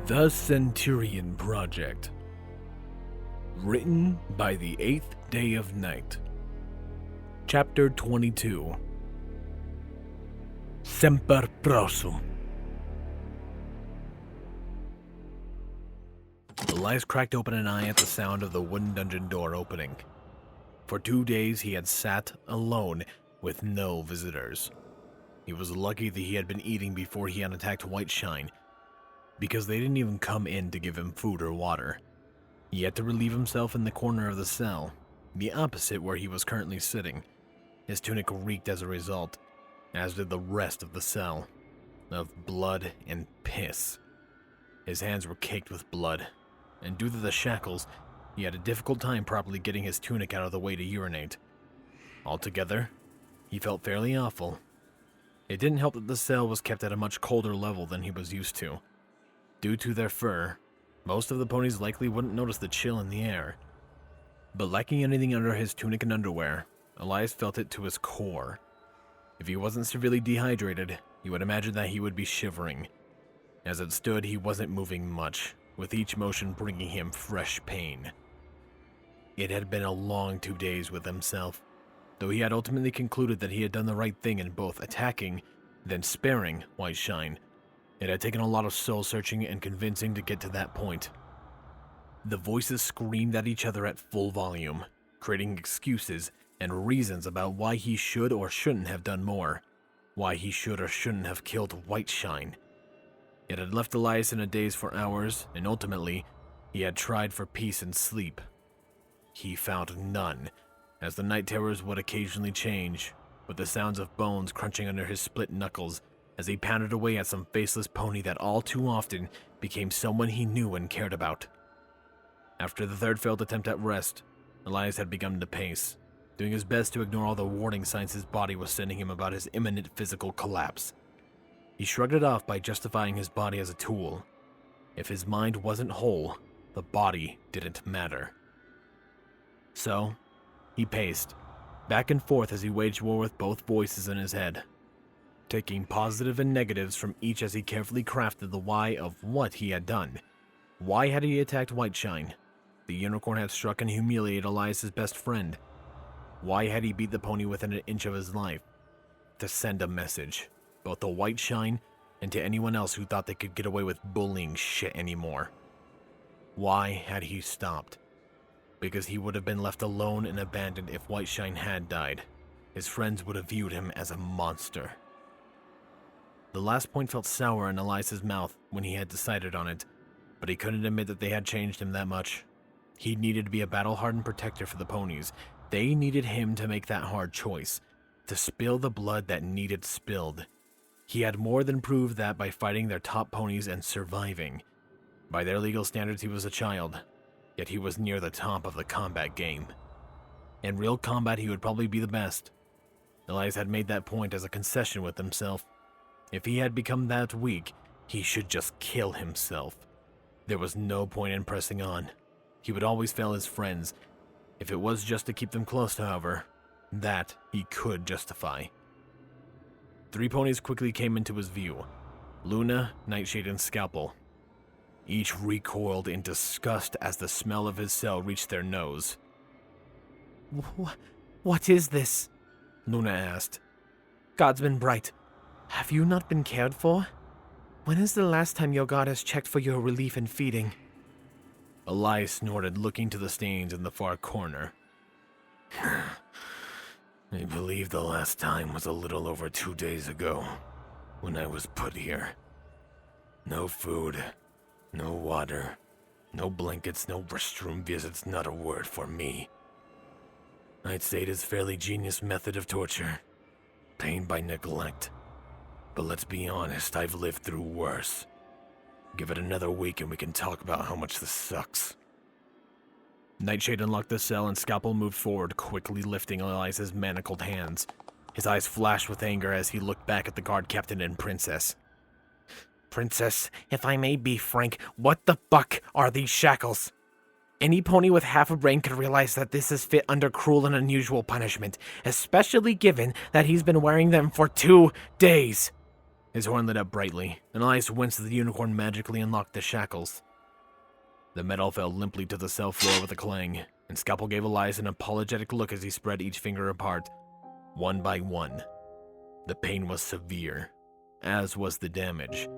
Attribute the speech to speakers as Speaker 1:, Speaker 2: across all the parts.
Speaker 1: The Centurion Project. Written by the 8th Day of Night. Chapter 22. Semper Prorsum. Elias cracked open an eye at the sound of the wooden dungeon door opening. For 2 days he had sat alone with no visitors. He was lucky that he had been eating before he had attacked Whiteshine, because they didn't even come in to give him food or water. He had to relieve himself in the corner of the cell, the opposite where he was currently sitting. His tunic reeked as a result, as did the rest of the cell, of blood and piss. His hands were caked with blood, and due to the shackles, he had a difficult time properly getting his tunic out of the way to urinate. Altogether, he felt fairly awful. It didn't help that the cell was kept at a much colder level than he was used to. Due to their fur, most of the ponies likely wouldn't notice the chill in the air. But lacking anything under his tunic and underwear, Elias felt it to his core. If he wasn't severely dehydrated, you would imagine that he would be shivering. As it stood, he wasn't moving much, with each motion bringing him fresh pain. It had been a long 2 days with himself, though he had ultimately concluded that he had done the right thing in both attacking, then sparing Whiteshine. It had taken a lot of soul-searching and convincing to get to that point. The voices screamed at each other at full volume, creating excuses and reasons about why he should or shouldn't have done more, why he should or shouldn't have killed Whiteshine. It had left Elias in a daze for hours, and ultimately, he had tried for peace and sleep. He found none, as the night terrors would occasionally change, with the sounds of bones crunching under his split knuckles as he pounded away at some faceless pony that all too often became someone he knew and cared about. After the third failed attempt at rest, Elias had begun to pace, doing his best to ignore all the warning signs his body was sending him about his imminent physical collapse. He shrugged it off by justifying his body as a tool. If his mind wasn't whole, the body didn't matter. So, he paced, back and forth as he waged war with both voices in his head, taking positive and negatives from each as he carefully crafted the why of what he had done. Why had he attacked Whiteshine? The unicorn had struck and humiliated Elias' best friend. Why had he beat the pony within an inch of his life? To send a message, both to Whiteshine and to anyone else who thought they could get away with bullying shit anymore. Why had he stopped? Because he would have been left alone and abandoned if Whiteshine had died. His friends would have viewed him as a monster. The last point felt sour in Elias' mouth when he had decided on it, but he couldn't admit that they had changed him that much. He needed to be a battle-hardened protector for the ponies. They needed him to make that hard choice, to spill the blood that needed spilled. He had more than proved that by fighting their top ponies and surviving. By their legal standards, he was a child, yet he was near the top of the combat game. In real combat, he would probably be the best. Elias had made that point as a concession with himself. If he had become that weak, he should just kill himself. There was no point in pressing on. He would always fail his friends. If it was just to keep them close, however, that he could justify. 3 ponies quickly came into his view: Luna, Nightshade, and Scalpel. Each recoiled in disgust as the smell of his cell reached their nose.
Speaker 2: What is this?
Speaker 1: Luna asked.
Speaker 2: Godsman Bright, have you not been cared for? When is the last time your god has checked for your relief and feeding?
Speaker 1: Elias snorted, looking to the stains in the far corner. I believe the last time was a little over 2 days ago, when I was put here. No food, no water, no blankets, no restroom visits, not a word for me. I'd say it is a fairly genius method of torture. Pain by neglect. But let's be honest, I've lived through worse. Give it another week and we can talk about how much this sucks. Nightshade unlocked the cell and Scalpel moved forward, quickly lifting Elias' manacled hands. His eyes flashed with anger as he looked back at the guard captain and princess.
Speaker 2: Princess, if I may be frank, what the fuck are these shackles? Any pony with half a brain could realize that this is fit under cruel and unusual punishment, especially given that he's been wearing them for 2 days.
Speaker 1: His horn lit up brightly, and Elias winced as the unicorn magically unlocked the shackles. The metal fell limply to the cell floor with a clang, and Scalpel gave Elias an apologetic look as he spread each finger apart, one by one. The pain was severe, as was the damage.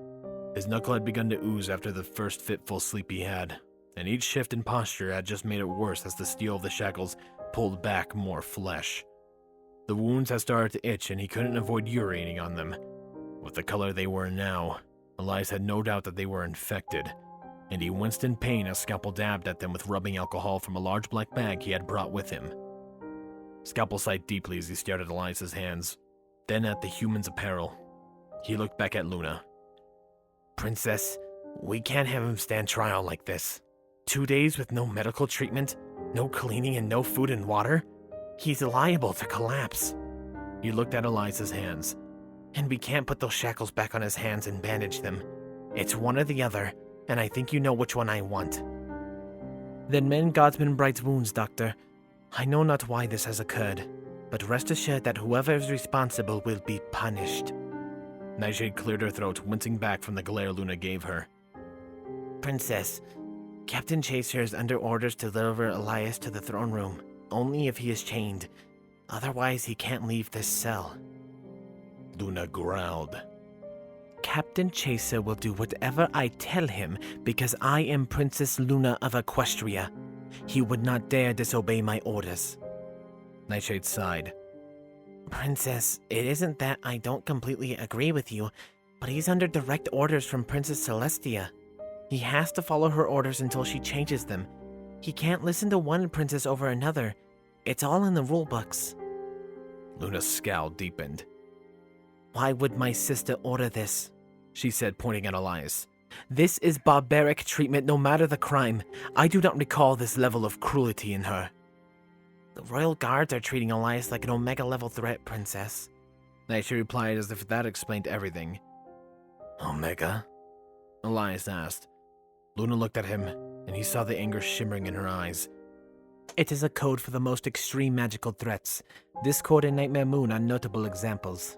Speaker 1: His knuckle had begun to ooze after the first fitful sleep he had, and each shift in posture had just made it worse as the steel of the shackles pulled back more flesh. The wounds had started to itch, and he couldn't avoid urinating on them. With the color they were now, Elias had no doubt that they were infected, and he winced in pain as Scalpel dabbed at them with rubbing alcohol from a large black bag he had brought with him. Scalpel sighed deeply as he stared at Elias's hands, then at the human's apparel. He looked back at Luna.
Speaker 2: Princess, we can't have him stand trial like this. 2 days with no medical treatment, no cleaning, and no food and water? He's liable to collapse.
Speaker 1: He looked at Elias's hands.
Speaker 2: And we can't put those shackles back on his hands and bandage them. It's one or the other, and I think you know which one I want. Then mend Godsman Bright's wounds, Doctor. I know not why this has occurred, but rest assured that whoever is responsible will be punished.
Speaker 1: Nightshade cleared her throat, wincing back from the glare Luna gave her.
Speaker 2: Princess, Captain Chaser is under orders to deliver Elias to the throne room, only if he is chained. Otherwise, he can't leave this cell.
Speaker 1: Luna growled.
Speaker 2: Captain Chaser will do whatever I tell him because I am Princess Luna of Equestria. He would not dare disobey my orders.
Speaker 1: Nightshade sighed.
Speaker 2: Princess, it isn't that I don't completely agree with you, but he's under direct orders from Princess Celestia. He has to follow her orders until she changes them. He can't listen to one princess over another. It's all in the rulebooks.
Speaker 1: Luna's scowl deepened.
Speaker 2: Why would my sister order this?
Speaker 1: She said, pointing at Elias.
Speaker 2: This is barbaric treatment no matter the crime. I do not recall this level of cruelty in her. The royal guards are treating Elias like an Omega-level threat, Princess.
Speaker 1: Nightshade replied as if that explained everything.
Speaker 2: Omega?
Speaker 1: Elias asked. Luna looked at him, and he saw the anger shimmering in her eyes.
Speaker 2: It is a code for the most extreme magical threats. This code and Nightmare Moon are notable examples.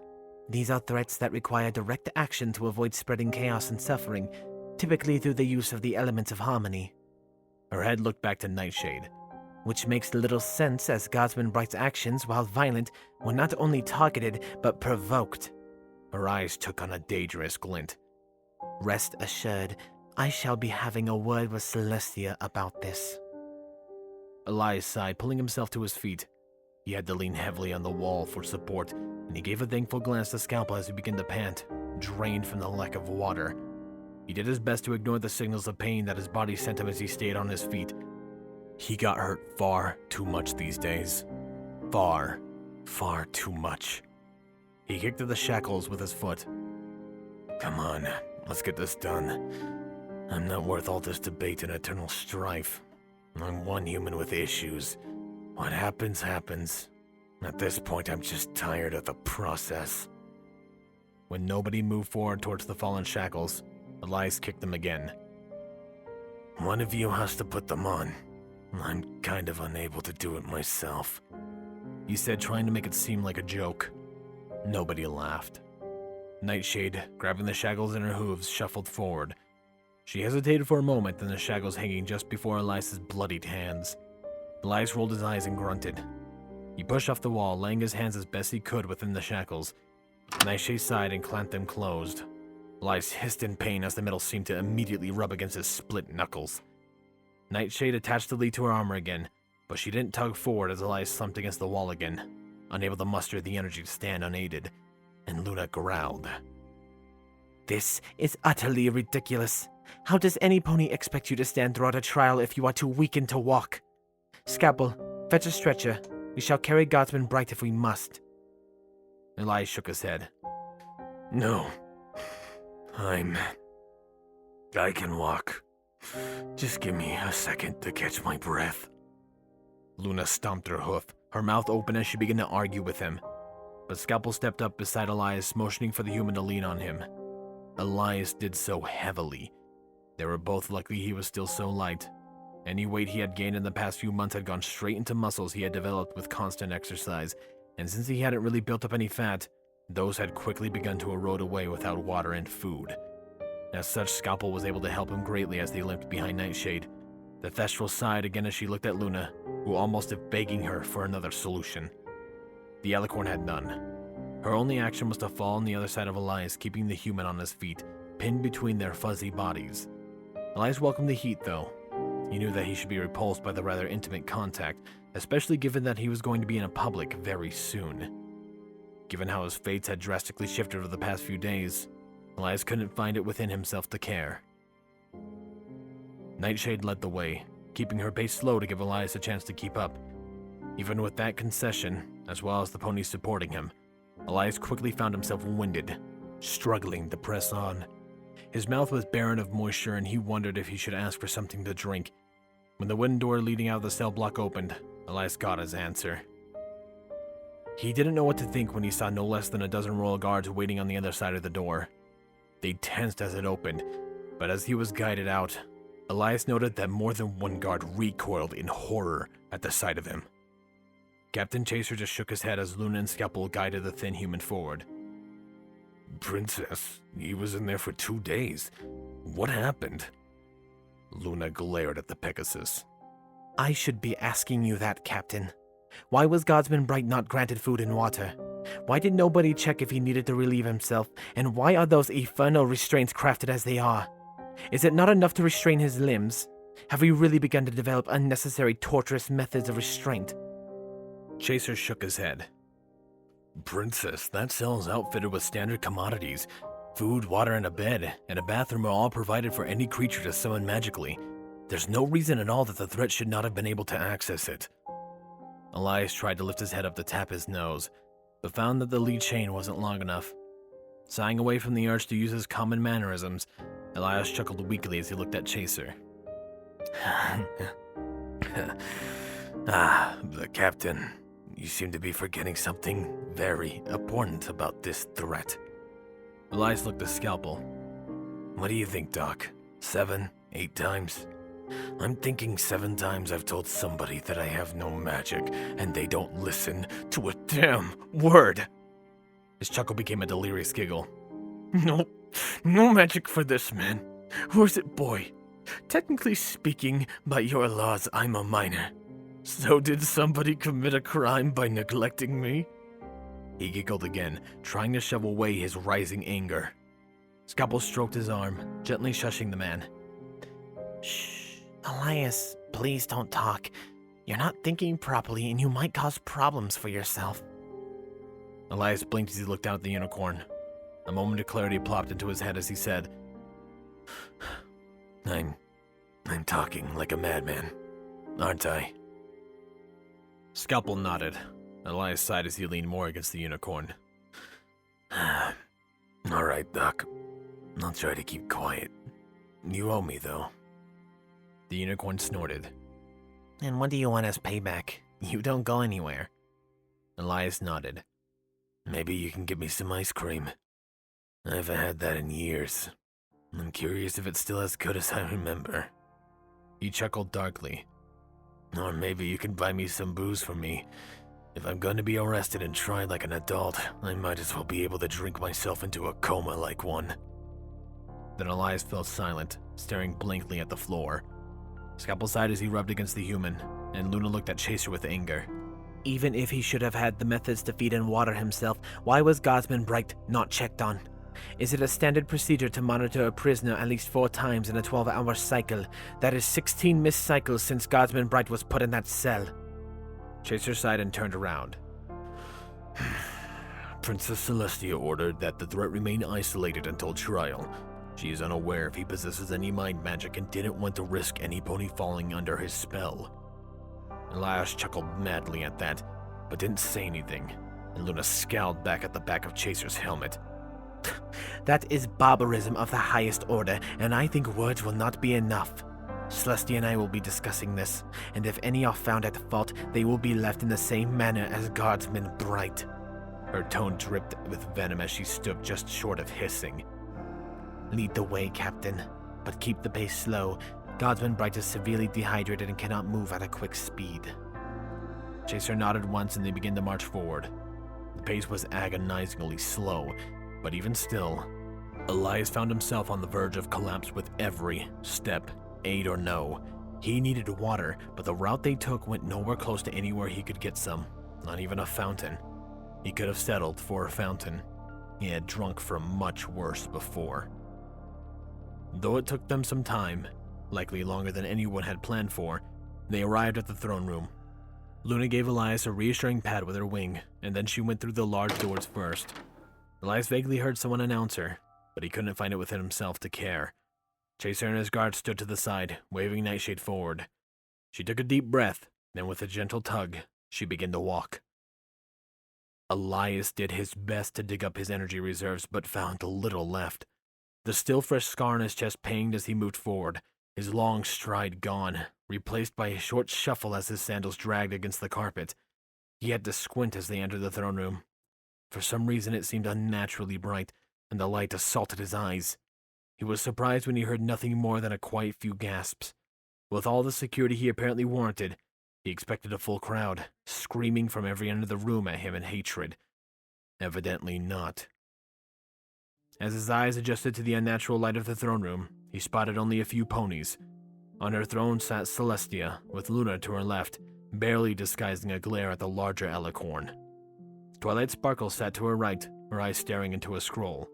Speaker 2: These are threats that require direct action to avoid spreading chaos and suffering, typically through the use of the elements of harmony.
Speaker 1: Her head looked back to Nightshade.
Speaker 2: Which makes little sense as Godsman Bright's actions, while violent, were not only targeted, but provoked.
Speaker 1: Her eyes took on a dangerous glint.
Speaker 2: Rest assured, I shall be having a word with Celestia about this.
Speaker 1: Elias sighed, pulling himself to his feet. He had to lean heavily on the wall for support, and he gave a thankful glance to Scalpel as he began to pant, drained from the lack of water. He did his best to ignore the signals of pain that his body sent him as he stayed on his feet. He got hurt far too much these days. Far, far too much. He kicked at the shackles with his foot. Come on, let's get this done. I'm not worth all this debate and eternal strife. I'm one human with issues. What happens, happens. At this point, I'm just tired of the process. When nobody moved forward towards the fallen shackles, Elias kicked them again. One of you has to put them on. I'm kind of unable to do it myself, he said, trying to make it seem like a joke. Nobody laughed. Nightshade, grabbing the shackles in her hooves, shuffled forward. She hesitated for a moment, then the shackles hanging just before Elias's bloodied hands. Elias rolled his eyes and grunted. He pushed off the wall, laying his hands as best he could within the shackles. Nightshade sighed and clamped them closed. Elias hissed in pain as the metal seemed to immediately rub against his split knuckles. Nightshade attached the lead to her armor again, but she didn't tug forward as Elias slumped against the wall again, unable to muster the energy to stand unaided, and Luna growled.
Speaker 2: This is utterly ridiculous. How does any pony expect you to stand throughout a trial if you are too weakened to walk? Scalpel, fetch a stretcher. We shall carry Godsman Bright if we must.
Speaker 1: Elias shook his head. No. I can walk. Just give me a second to catch my breath. Luna stomped her hoof, her mouth open as she began to argue with him. But Scalpel stepped up beside Elias, motioning for the human to lean on him. Elias did so heavily. They were both lucky he was still so light. Any weight he had gained in the past few months had gone straight into muscles he had developed with constant exercise, and since he hadn't really built up any fat, Those had quickly begun to erode away without water and food. As such, Scalpel was able to help him greatly as they limped behind Nightshade. The Thestral sighed again as she looked at Luna, who almost as if begging her for another solution. The Alicorn had none. Her only action was to fall on the other side of Elias, keeping the human on his feet, pinned between their fuzzy bodies. Elias welcomed the heat, though. He knew that he should be repulsed by the rather intimate contact, especially given that he was going to be in a public very soon. Given how his fates had drastically shifted over the past few days, Elias couldn't find it within himself to care. Nightshade led the way, keeping her pace slow to give Elias a chance to keep up. Even with that concession, as well as the ponies supporting him, Elias quickly found himself winded, struggling to press on. His mouth was barren of moisture, and he wondered if he should ask for something to drink. When the wooden door leading out of the cell block opened, Elias got his answer. He didn't know what to think when he saw no less than a dozen royal guards waiting on the other side of the door. They tensed as it opened, but as he was guided out, Elias noted that more than one guard recoiled in horror at the sight of him. Captain Chaser just shook his head as Luna and Scalpel guided the thin human forward. "Princess, he was in there for 2 days. What happened?" Luna glared at the Pegasus.
Speaker 2: I should be asking you that, Captain. Why was Guardsman Bright not granted food and water? Why did nobody check if he needed to relieve himself? And why are those infernal restraints crafted as they are? Is it not enough to restrain his limbs? Have we really begun to develop unnecessary torturous methods of restraint?
Speaker 1: Chaser shook his head. "Princess, that cell is outfitted with standard commodities. Food, water, and a bed, and a bathroom are all provided for any creature to summon magically. There's no reason at all that the threat should not have been able to access it." Elias tried to lift his head up to tap his nose, but found that the lead chain wasn't long enough. Sighing away from the urge to use his common mannerisms, Elias chuckled weakly as he looked at Chaser. The Captain, you seem to be forgetting something very important about this threat." Elias looked at Scalpel. "What do you think, Doc? 7, 8 times? I'm thinking 7 times I've told somebody that I have no magic, and they don't listen to a damn word." His chuckle became a delirious giggle. No magic for this man. Or is it boy? Technically speaking, by your laws, I'm a minor. So did somebody commit a crime by neglecting me? He giggled again, trying to shove away his rising anger. Scalpel stroked his arm, gently shushing the man.
Speaker 2: Shh, Elias, please don't talk. You're not thinking properly and you might cause problems for yourself.
Speaker 1: Elias blinked as he looked down at the unicorn. A moment of clarity plopped into his head as he said, I'm talking like a madman, aren't I? Scalpel nodded. Elias sighed as he leaned more against the unicorn. All right, Doc. I'll try to keep quiet. You owe me, though. The unicorn snorted.
Speaker 2: And what do you want as payback? You don't go anywhere.
Speaker 1: Elias nodded. Maybe you can give me some ice cream. I haven't had that in years. I'm curious if it's still as good as I remember. He chuckled darkly. Or maybe you can buy me some booze for me. If I'm going to be arrested and tried like an adult, I might as well be able to drink myself into a coma like one. Then Elias fell silent, staring blankly at the floor. Scalpel sighed as he rubbed against the human, and Luna looked at Chaser with anger.
Speaker 2: Even if he should have had the methods to feed and water himself, why was Guardsman Bright not checked on? Is it a standard procedure to monitor a prisoner at least 4 times in a 12-hour cycle? That is 16 missed cycles since Guardsman Bright was put in that cell.
Speaker 1: Chaser sighed and turned around. Princess Celestia ordered that the threat remain isolated until trial. She is unaware if he possesses any mind magic and didn't want to risk any pony falling under his spell. Elias chuckled madly at that, but didn't say anything, and Luna scowled back at the back of Chaser's helmet.
Speaker 2: That is barbarism of the highest order, and I think words will not be enough. Celestia and I will be discussing this, and if any are found at fault, they will be left in the same manner as Guardsman Bright.
Speaker 1: Her tone dripped with venom as she stood just short of hissing.
Speaker 2: Lead the way, Captain, but keep the pace slow. Guardsman Bright is severely dehydrated and cannot move at a quick speed.
Speaker 1: Chaser nodded once and they began to march forward. The pace was agonizingly slow, but even still, Elias found himself on the verge of collapse with every step, aid or no. He needed water, but the route they took went nowhere close to anywhere he could get some, not even a fountain. He could have settled for a fountain. He had drunk from much worse before. Though it took them some time, likely longer than anyone had planned for, they arrived at the throne room. Luna gave Elias a reassuring pat with her wing, and then she went through the large doors first. Elias vaguely heard someone announce her, but he couldn't find it within himself to care. Chaser and his guard stood to the side, waving Nightshade forward. She took a deep breath, then with a gentle tug, she began to walk. Elias did his best to dig up his energy reserves, but found little left. The still fresh scar on his chest pained as he moved forward, his long stride gone, replaced by a short shuffle as his sandals dragged against the carpet. He had to squint as they entered the throne room. For some reason it seemed unnaturally bright, and the light assaulted his eyes. He was surprised when he heard nothing more than a quiet few gasps. With all the security he apparently warranted, he expected a full crowd, screaming from every end of the room at him in hatred. Evidently not. As his eyes adjusted to the unnatural light of the throne room, he spotted only a few ponies. On her throne sat Celestia, with Luna to her left, barely disguising a glare at the larger Alicorn. Twilight Sparkle sat to her right, her eyes staring into a scroll.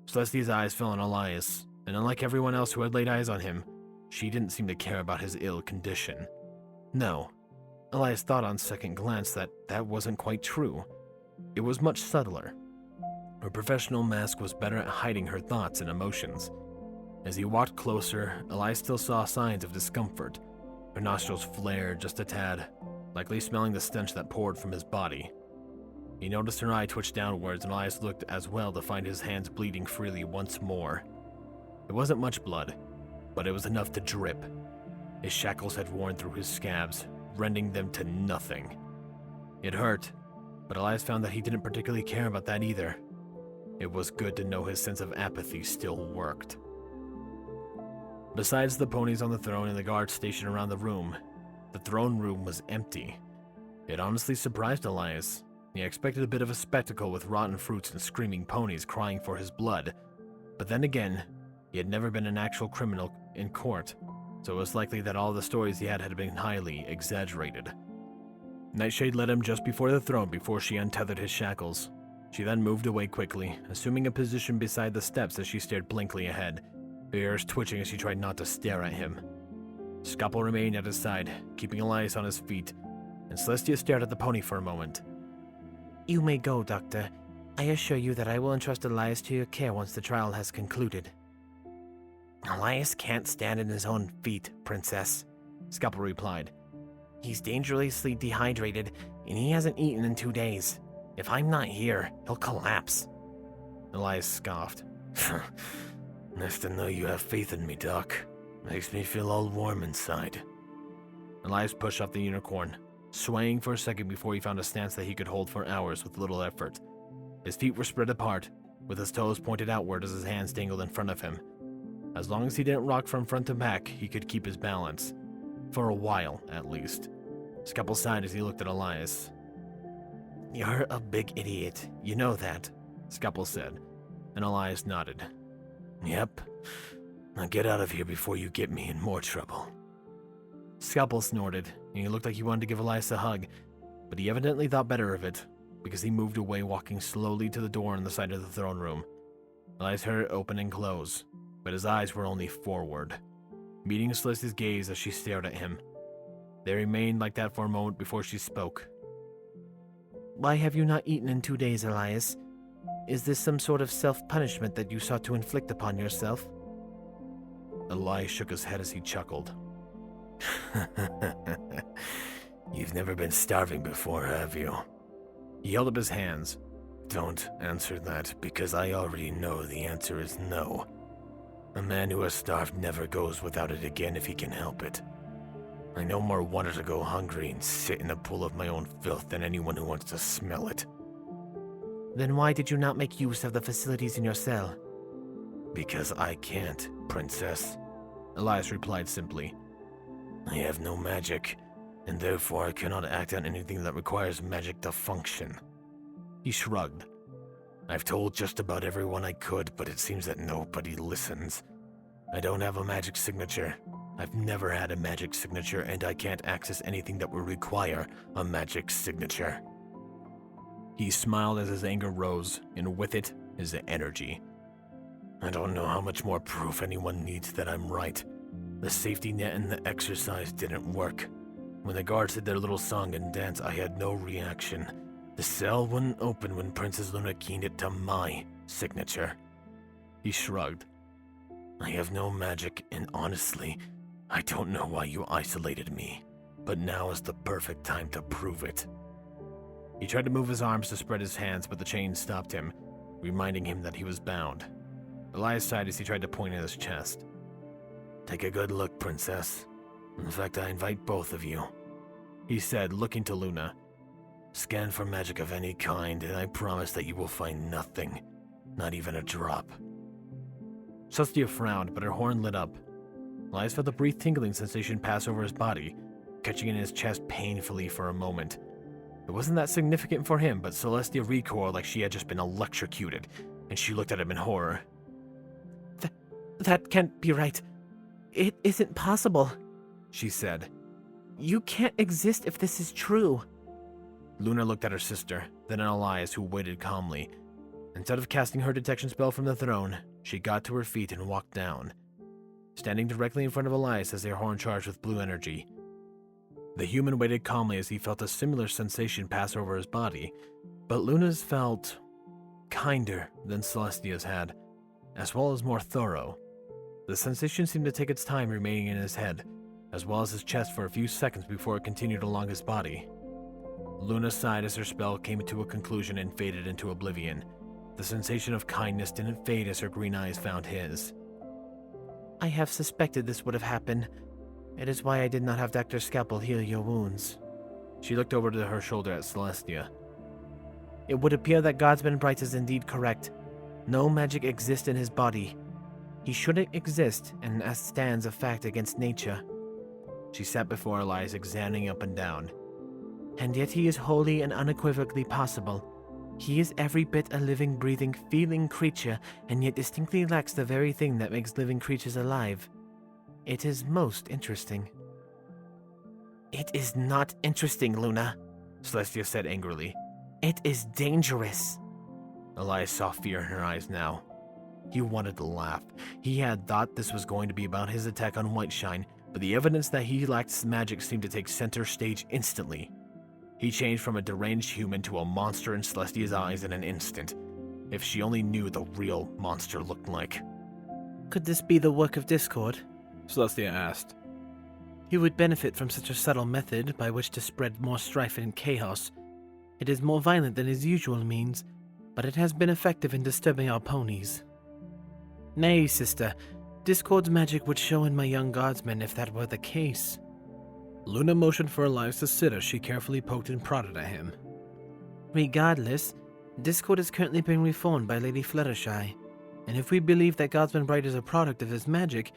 Speaker 1: Celestia's eyes fell on Elias, and unlike everyone else who had laid eyes on him, she didn't seem to care about his ill condition. No, Elias thought on second glance that that wasn't quite true. It was much subtler. Her professional mask was better at hiding her thoughts and emotions. As he walked closer, Elias still saw signs of discomfort. Her nostrils flared just a tad, likely smelling the stench that poured from his body. He noticed her eye twitch downwards, and Elias looked as well to find his hands bleeding freely once more. It wasn't much blood, but it was enough to drip. His shackles had worn through his scabs, rending them to nothing. It hurt, but Elias found that he didn't particularly care about that either. It was good to know his sense of apathy still worked. Besides the ponies on the throne and the guards stationed around the room, the throne room was empty. It honestly surprised Elias. He expected a bit of a spectacle with rotten fruits and screaming ponies crying for his blood. But then again, he had never been an actual criminal in court, so it was likely that all the stories he had been highly exaggerated. Nightshade led him just before the throne before she untethered his shackles. She then moved away quickly, assuming a position beside the steps as she stared blankly ahead, her ears twitching as she tried not to stare at him. Scalpel remained at his side, keeping Elias on his feet, and Celestia stared at the pony for a moment.
Speaker 2: You may go, Doctor. I assure you that I will entrust Elias to your care once the trial has concluded. Elias can't stand on his own feet, Princess, Scalpel replied. He's dangerously dehydrated, and he hasn't eaten in 2 days. If I'm not here, he'll collapse.
Speaker 1: Elias scoffed.
Speaker 3: Nice to know you have faith in me, Doc. Makes me feel all warm inside.
Speaker 1: Elias pushed off the unicorn, swaying for a second before he found a stance that he could hold for hours with little effort. His feet were spread apart, with his toes pointed outward as his hands dangled in front of him. As long as he didn't rock from front to back, he could keep his balance. For a while, at least. Scalpel sighed as he looked at Elias.
Speaker 2: You're a big idiot, you know that,
Speaker 1: Scalpel said, and Elias nodded.
Speaker 3: Yep. Now get out of here before you get me in more trouble.
Speaker 1: Scalpel snorted, and he looked like he wanted to give Elias a hug, but he evidently thought better of it, because he moved away, walking slowly to the door on the side of the throne room. Elias heard it open and close, but his eyes were only forward, meeting Celestia's gaze as she stared at him. They remained like that for a moment before she spoke.
Speaker 2: Why have you not eaten in 2 days, Elias? Is this some sort of self-punishment that you sought to inflict upon yourself?
Speaker 1: Elias shook his head as he chuckled.
Speaker 3: You've never been starving before, have you?
Speaker 1: He held up his hands.
Speaker 3: Don't answer that, because I already know the answer is no. A man who has starved never goes without it again if he can help it. I no more want to go hungry and sit in a pool of my own filth than anyone who wants to smell it.
Speaker 2: Then why did you not make use of the facilities in your cell?
Speaker 3: Because I can't, Princess,
Speaker 1: Elias replied simply.
Speaker 3: I have no magic, and therefore I cannot act on anything that requires magic to function.
Speaker 1: He shrugged.
Speaker 3: I've told just about everyone I could, but it seems that nobody listens. I don't have a magic signature. I've never had a magic signature, and I can't access anything that would require a magic signature.
Speaker 1: He smiled as his anger rose, and with it, his energy.
Speaker 3: I don't know how much more proof anyone needs that I'm right. The safety net and the exercise didn't work. When the guards did their little song and dance, I had no reaction. The cell wouldn't open when Princess Luna keyed it to my signature.
Speaker 1: He shrugged.
Speaker 3: I have no magic, and honestly, I don't know why you isolated me. But now is the perfect time to prove it.
Speaker 1: He tried to move his arms to spread his hands, but the chain stopped him, reminding him that he was bound. Elias sighed as he tried to point at his chest.
Speaker 3: Take a good look, Princess. In fact, I invite both of you,
Speaker 1: he said, looking to Luna.
Speaker 3: Scan for magic of any kind, and I promise that you will find nothing. Not even a drop.
Speaker 1: Celestia frowned, but her horn lit up. Elias felt a brief tingling sensation pass over his body, catching in his chest painfully for a moment. It wasn't that significant for him, but Celestia recoiled like she had just been electrocuted, and she looked at him in horror.
Speaker 2: That can't be right. It isn't possible,
Speaker 1: she said.
Speaker 2: You can't exist if this is true.
Speaker 1: Luna looked at her sister, then at Elias, who waited calmly. Instead of casting her detection spell from the throne, she got to her feet and walked down, standing directly in front of Elias as their horn charged with blue energy. The human waited calmly as he felt a similar sensation pass over his body, but Luna's felt kinder than Celestia's had, as well as more thorough. The sensation seemed to take its time remaining in his head, as well as his chest for a few seconds before it continued along his body. Luna sighed as her spell came to a conclusion and faded into oblivion. The sensation of kindness didn't fade as her green eyes found his.
Speaker 2: I have suspected this would have happened. It is why I did not have Dr. Scalpel heal your wounds.
Speaker 1: She looked over to her shoulder at Celestia.
Speaker 2: It would appear that Guardsman Bright is indeed correct. No magic exists in his body. He shouldn't exist, and as stands a fact against nature.
Speaker 1: She sat before Elias, examining up and down.
Speaker 2: And yet he is wholly and unequivocally possible. He is every bit a living, breathing, feeling creature, and yet distinctly lacks the very thing that makes living creatures alive. It is most interesting. It is not interesting, Luna,
Speaker 1: Celestia said angrily.
Speaker 2: It is dangerous.
Speaker 1: Elias saw fear in her eyes now. He wanted to laugh. He had thought this was going to be about his attack on Whiteshine, but the evidence that he lacked magic seemed to take center stage instantly. He changed from a deranged human to a monster in Celestia's eyes in an instant. If she only knew the real monster looked like.
Speaker 2: Could this be the work of Discord?
Speaker 1: Celestia asked.
Speaker 2: He would benefit from such a subtle method by which to spread more strife and chaos. It is more violent than his usual means, but it has been effective in disturbing our ponies. Nay, sister, Discord's magic would show in my young guardsman if that were the case.
Speaker 1: Luna motioned for Elias to sit as she carefully poked and prodded at him.
Speaker 2: Regardless, Discord is currently being reformed by Lady Fluttershy, and if we believe that Guardsman Bright is a product of his magic,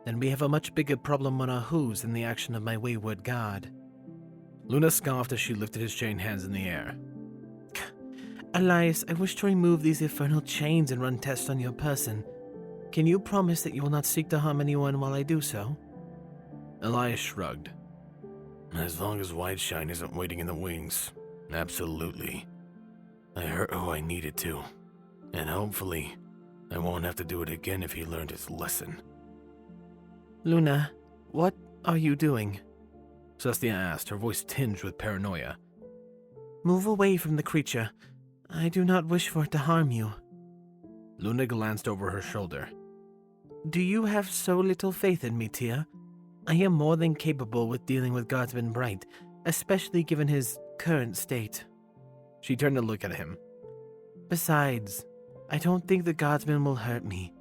Speaker 2: then we have a much bigger problem on our hooves than the action of my wayward guard.
Speaker 1: Luna scoffed as she lifted his chained hands in the air.
Speaker 2: Elias, I wish to remove these infernal chains and run tests on your person. Can you promise that you will not seek to harm anyone while I do so?
Speaker 1: Elias shrugged.
Speaker 3: As long as Whiteshine isn't waiting in the wings, absolutely. I hurt who I needed to, and hopefully, I won't have to do it again if he learned his lesson.
Speaker 2: Luna, what are you doing?
Speaker 1: Celestia asked, her voice tinged with paranoia.
Speaker 2: Move away from the creature. I do not wish for it to harm you.
Speaker 1: Luna glanced over her shoulder.
Speaker 2: Do you have so little faith in me, Tia? I am more than capable with dealing with Guardsman Bright, especially given his current state.
Speaker 1: She turned to look at him.
Speaker 2: Besides, I don't think the Guardsman will hurt me.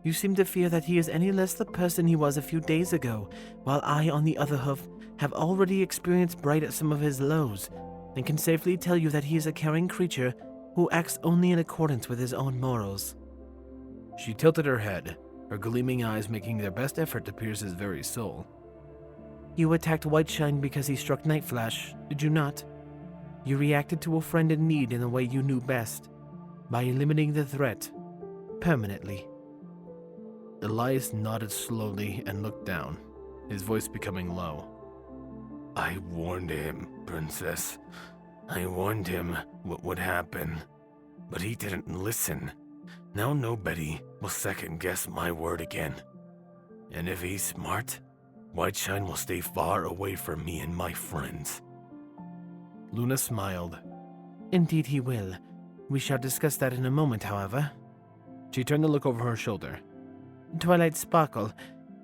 Speaker 2: You seem to fear that he is any less the person he was a few days ago, while I, on the other hand, have already experienced Bright at some of his lows, and can safely tell you that he is a caring creature who acts only in accordance with his own morals.
Speaker 1: She tilted her head, her gleaming eyes making their best effort to pierce his very soul.
Speaker 2: You attacked Whiteshine because he struck Night Flash, did you not? You reacted to a friend in need in the way you knew best, by eliminating the threat, permanently.
Speaker 1: Elias nodded slowly and looked down, his voice becoming low.
Speaker 3: I warned him, Princess. I warned him what would happen, but he didn't listen. Now nobody will second-guess my word again. And if he's smart, Whiteshine will stay far away from me and my friends.
Speaker 1: Luna smiled.
Speaker 2: Indeed he will. We shall discuss that in a moment, however.
Speaker 1: She turned to look over her shoulder.
Speaker 2: Twilight Sparkle,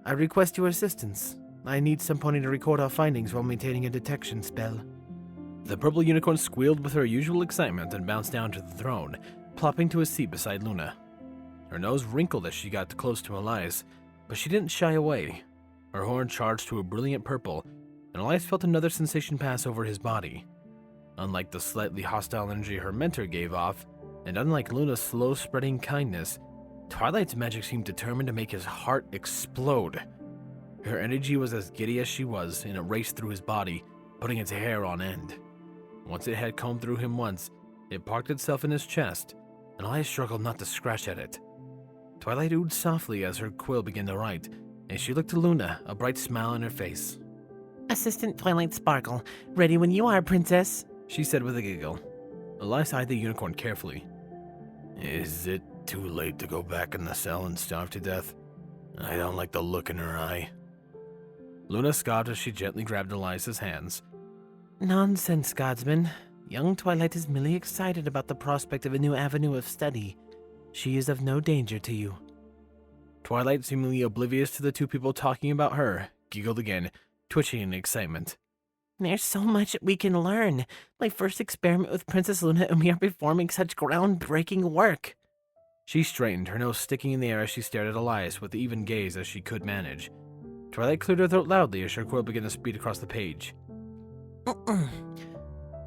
Speaker 2: I request your assistance. I need somebody to record our findings while maintaining a detection spell.
Speaker 1: The purple unicorn squealed with her usual excitement and bounced down to the throne, plopping to a seat beside Luna. Her nose wrinkled as she got close to Elias, but she didn't shy away. Her horn charged to a brilliant purple, and Elias felt another sensation pass over his body. Unlike the slightly hostile energy her mentor gave off, and unlike Luna's slow-spreading kindness, Twilight's magic seemed determined to make his heart explode. Her energy was as giddy as she was, and it raced through his body, putting its hair on end. Once it had combed through him once, it parked itself in his chest, and Elias struggled not to scratch at it. Twilight oohed softly as her quill began to write, and she looked to Luna, a bright smile on her face.
Speaker 2: Assistant Twilight Sparkle, ready when you are, Princess,
Speaker 1: she said with a giggle. Elias eyed the unicorn carefully.
Speaker 3: Is it too late to go back in the cell and starve to death? I don't like the look in her eye.
Speaker 1: Luna scoffed as she gently grabbed Elias's hands.
Speaker 2: Nonsense, Godsman. Young Twilight is merely excited about the prospect of a new avenue of study. She is of no danger to you.
Speaker 1: Twilight, seemingly oblivious to the two people talking about her, giggled again, twitching in excitement.
Speaker 2: There's so much we can learn. My first experiment with Princess Luna, and we are performing such groundbreaking work.
Speaker 1: She straightened, her nose sticking in the air as she stared at Elias with even gaze as she could manage. Twilight cleared her throat loudly as her quill began to speed across the page.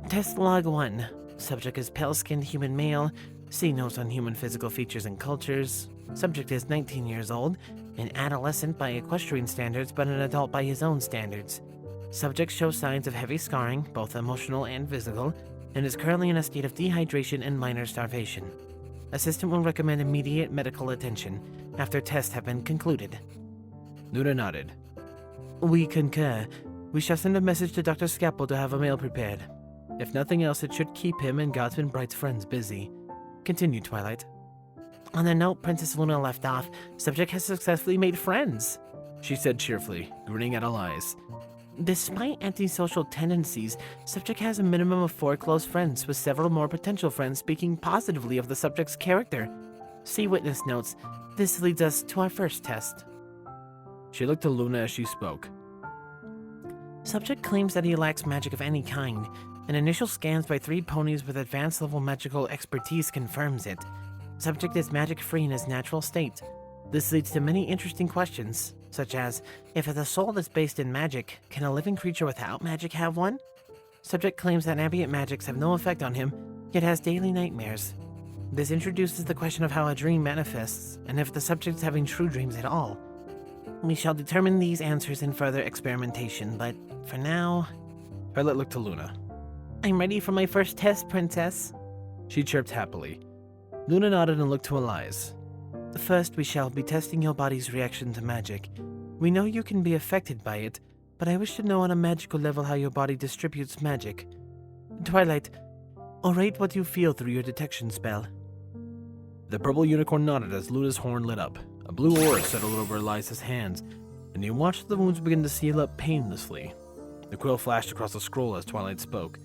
Speaker 2: Test log 1. Subject is pale-skinned human male. See notes on human physical features and cultures. Subject is 19 years old, an adolescent by equestrian standards, but an adult by his own standards. Subject shows signs of heavy scarring, both emotional and physical, and is currently in a state of dehydration and minor starvation. Assistant will recommend immediate medical attention after tests have been concluded.
Speaker 1: Luna nodded.
Speaker 2: We concur. We shall send a message to Dr. Scapel to have a meal prepared. If nothing else, it should keep him and Godsman Bright's friends busy. Continue, Twilight. On the note Princess Luna left off, Subject has successfully made friends,
Speaker 1: she said cheerfully, grinning at Elias.
Speaker 2: Despite antisocial tendencies, Subject has a minimum of 4 close friends, with several more potential friends speaking positively of the Subject's character. See witness notes. This leads us to our first test.
Speaker 1: She looked to Luna as she spoke.
Speaker 2: Subject claims that he lacks magic of any kind, and initial scans by 3 ponies with advanced level magical expertise confirms it. Subject is magic-free in his natural state. This leads to many interesting questions, such as, if the soul is based in magic, can a living creature without magic have one? Subject claims that ambient magics have no effect on him, yet has daily nightmares. This introduces the question of how a dream manifests, and if the subject is having true dreams at all. We shall determine these answers in further experimentation, but for now...
Speaker 1: Twilight looked to Luna.
Speaker 2: I'm ready for my first test, Princess,
Speaker 1: she chirped happily. Luna nodded and looked to Elias.
Speaker 2: First, we shall be testing your body's reaction to magic. We know you can be affected by it, but I wish to know on a magical level how your body distributes magic. Twilight, orate what you feel through your detection spell.
Speaker 1: The purple unicorn nodded as Luna's horn lit up. A blue aura settled over Elias's hands, and he watched the wounds begin to seal up painlessly. The quill flashed across the scroll as Twilight spoke.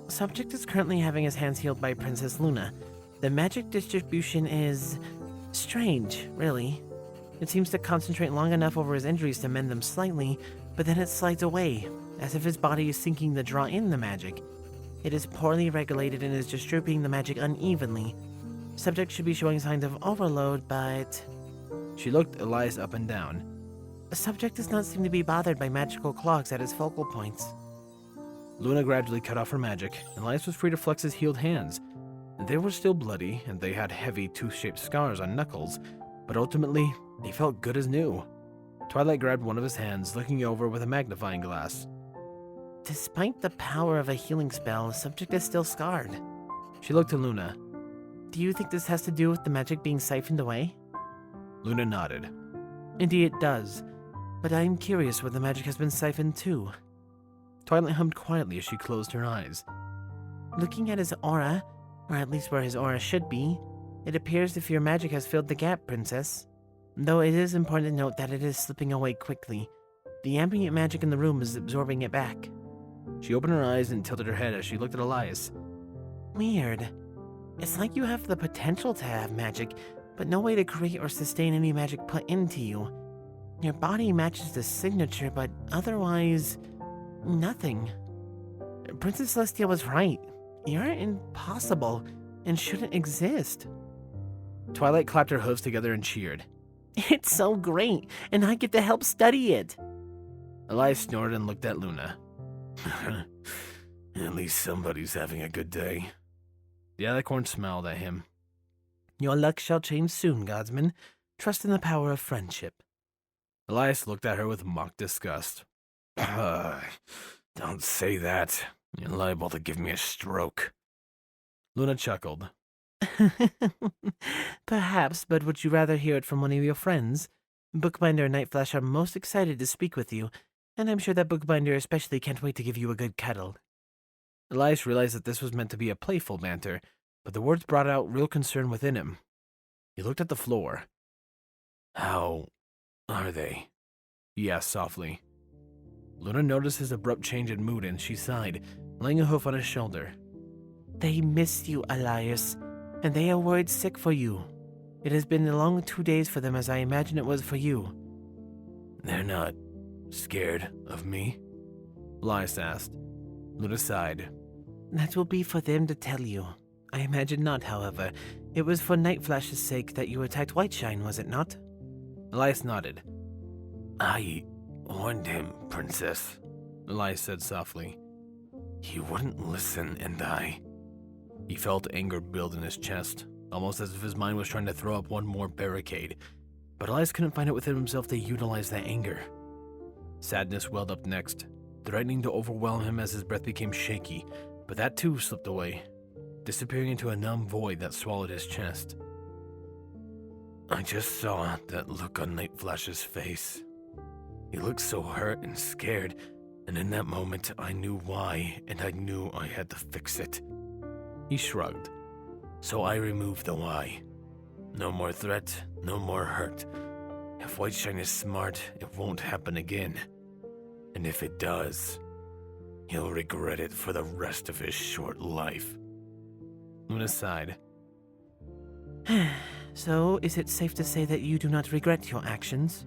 Speaker 2: Subject is currently having his hands healed by Princess Luna. The magic distribution is... strange, really. It seems to concentrate long enough over his injuries to mend them slightly, but then it slides away, as if his body is sinking to draw in the magic. It is poorly regulated and is distributing the magic unevenly. Subject should be showing signs of overload, but...
Speaker 1: She looked Elias up and down.
Speaker 2: The subject does not seem to be bothered by magical clogs at his focal points.
Speaker 1: Luna gradually cut off her magic, and Elias was free to flex his healed hands. They were still bloody, and they had heavy tooth-shaped scars on knuckles, but ultimately, they felt good as new. Twilight grabbed one of his hands, looking over with a magnifying glass.
Speaker 2: Despite the power of a healing spell, the subject is still scarred.
Speaker 1: She looked to Luna.
Speaker 2: Do you think this has to do with the magic being siphoned away?
Speaker 1: Luna nodded.
Speaker 2: Indeed it does, but I'm curious where the magic has been siphoned to.
Speaker 1: Twilight hummed quietly as she closed her eyes.
Speaker 2: Looking at his aura, or at least where his aura should be, it appears if your magic has filled the gap, Princess. Though it is important to note that it is slipping away quickly. The ambient magic in the room is absorbing it back.
Speaker 1: She opened her eyes and tilted her head as she looked at Elias.
Speaker 2: Weird. It's like you have the potential to have magic, but no way to create or sustain any magic put into you. Your body matches the signature, but otherwise, nothing. Princess Celestia was right. You're impossible and shouldn't exist.
Speaker 1: Twilight clapped her hooves together and cheered.
Speaker 2: It's so great, and I get to help study it.
Speaker 1: Elias snorted and looked at Luna.
Speaker 3: At least somebody's having a good day.
Speaker 1: The alicorn smiled at him.
Speaker 2: Your luck shall change soon, Godsman. Trust in the power of friendship.
Speaker 1: Elias looked at her with mock disgust.
Speaker 3: Don't say that. You're liable to give me a stroke.
Speaker 1: Luna chuckled.
Speaker 2: Perhaps, but would you rather hear it from one of your friends? Bookbinder and Nightflash are most excited to speak with you, and I'm sure that Bookbinder especially can't wait to give you a good cuddle.
Speaker 1: Elias realized that this was meant to be a playful banter, but the words brought out real concern within him. He looked at the floor.
Speaker 3: How are they?
Speaker 1: He asked softly. Luna noticed his abrupt change in mood and she sighed, laying a hoof on his shoulder.
Speaker 2: They miss you, Elias, and they are worried sick for you. It has been a long 2 days for them as I imagine it was for you.
Speaker 3: They're not scared of me?
Speaker 1: Elias asked. Luna sighed.
Speaker 2: That will be for them to tell you. I imagine not, however. It was for Nightflash's sake that you attacked Whiteshine, was it not?
Speaker 1: Elias nodded.
Speaker 3: I warned him, Princess,
Speaker 1: Elias said softly.
Speaker 3: He wouldn't listen, and
Speaker 1: He felt anger build in his chest, almost as if his mind was trying to throw up one more barricade. But Elias couldn't find it within himself to utilize that anger. Sadness welled up next, threatening to overwhelm him as his breath became shaky, but that too slipped away, disappearing into a numb void that swallowed his chest.
Speaker 3: I just saw that look on Nightflash's face. He looked so hurt and scared, and in that moment I knew why, and I knew I had to fix it.
Speaker 1: He shrugged.
Speaker 3: So I removed the why. No more threat, no more hurt. If Whiteshine is smart, it won't happen again. And if it does, he'll regret it for the rest of his short life.
Speaker 1: Luna sighed.
Speaker 2: So, is it safe to say that you do not regret your actions?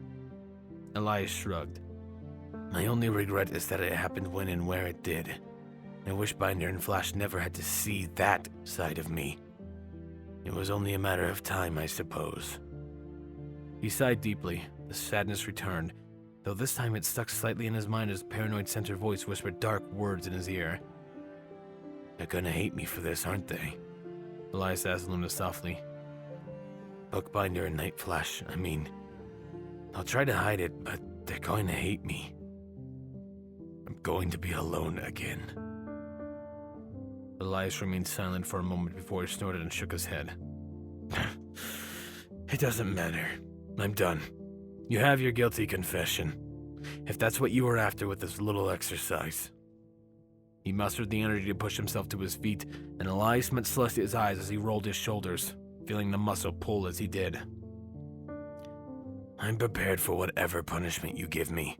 Speaker 1: Elias shrugged.
Speaker 3: My only regret is that it happened when and where it did. I wish Binder and Flash never had to see that side of me. It was only a matter of time, I suppose.
Speaker 1: He sighed deeply. The sadness returned, though this time it stuck slightly in his mind as the paranoid center voice whispered dark words in his ear.
Speaker 3: They're gonna hate me for this, aren't they?
Speaker 1: Elias asked Luna softly.
Speaker 3: Bookbinder and Nightflash, I mean. I'll try to hide it, but they're going to hate me. I'm going to be alone again.
Speaker 1: Elias remained silent for a moment before he snorted and shook his head.
Speaker 3: It doesn't matter. I'm done. You have your guilty confession. If that's what you were after with this little exercise.
Speaker 1: He mustered the energy to push himself to his feet, and Elias met Celestia's eyes as he rolled his shoulders, feeling the muscle pull as he did.
Speaker 3: I'm prepared for whatever punishment you give me.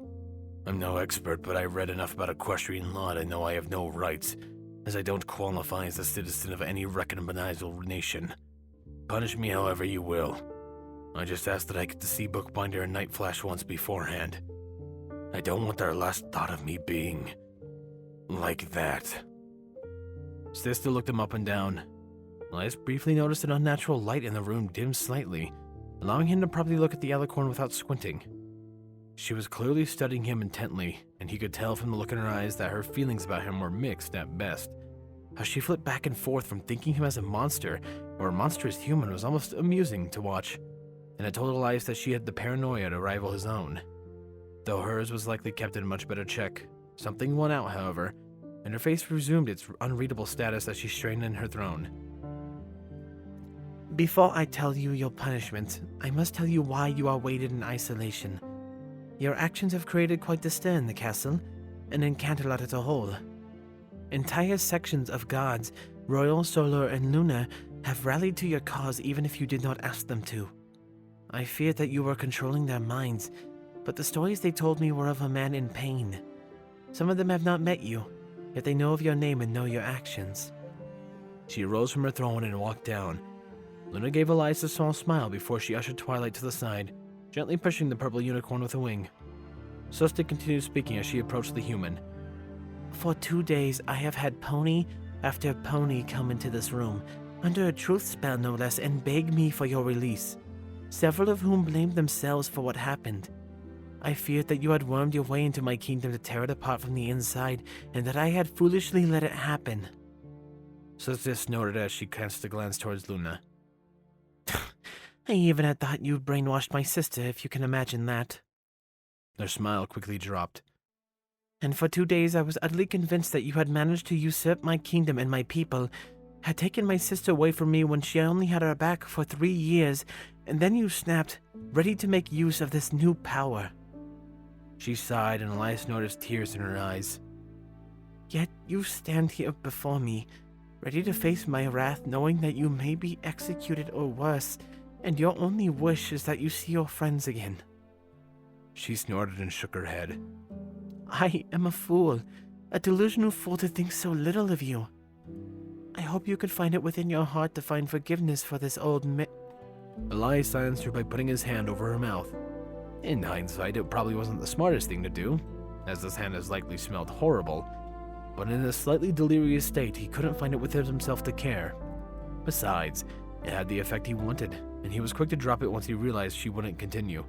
Speaker 3: I'm no expert, but I read enough about equestrian law to know I have no rights, as I don't qualify as a citizen of any recognizable nation. Punish me however you will. I just ask that I get to see Bookbinder and Nightflash once beforehand. I don't want their last thought of me being like that.
Speaker 1: Sister looked him up and down. Elias briefly noticed an unnatural light in the room dim slightly, allowing him to properly look at the alicorn without squinting. She was clearly studying him intently, and he could tell from the look in her eyes that her feelings about him were mixed at best. How she flipped back and forth from thinking him as a monster or a monstrous human was almost amusing to watch, and it told Elias that she had the paranoia to rival his own, though hers was likely kept in much better check, Something won out, however, and her face resumed its unreadable status as she strained in her throne.
Speaker 2: Before I tell you your punishment, I must tell you why you are waited in isolation. Your actions have created quite the stir in the castle, and in Canterlot as a whole. Entire sections of guards, Royal, Solar, and Lunar, have rallied to your cause even if you did not ask them to. I feared that you were controlling their minds, but the stories they told me were of a man in pain. Some of them have not met you, yet they know of your name and know your actions.
Speaker 1: She arose from her throne and walked down. Luna gave Elias a small smile before she ushered Twilight to the side, gently pushing the purple unicorn with a wing. Saucy continued speaking as she approached the human.
Speaker 2: For 2 days, I have had pony after pony come into this room, under a truth spell no less, and beg me for your release, several of whom blamed themselves for what happened. I feared that you had wormed your way into my kingdom to tear it apart from the inside, and that I had foolishly let it happen.
Speaker 1: Saucy snorted as she cast a glance towards Luna.
Speaker 2: I even had thought you'd brainwashed my sister, if you can imagine that.
Speaker 1: Her smile quickly dropped.
Speaker 2: And for 2 days I was utterly convinced that you had managed to usurp my kingdom and my people, had taken my sister away from me when she only had her back for 3 years, and then you snapped, ready to make use of this new power.
Speaker 1: She sighed, and Elias noticed tears in her eyes.
Speaker 2: Yet you stand here before me, ready to face my wrath, knowing that you may be executed or worse, and your only wish is that you see your friends again.
Speaker 1: She snorted and shook her head.
Speaker 2: I am a fool, a delusional fool to think so little of you. I hope you could find it within your heart to find forgiveness for this old
Speaker 1: Elias silenced her by putting his hand over her mouth. In hindsight, it probably wasn't the smartest thing to do, as this hand has likely smelled horrible, but in a slightly delirious state, he couldn't find it within himself to care. Besides, it had the effect he wanted, and he was quick to drop it once he realized she wouldn't continue.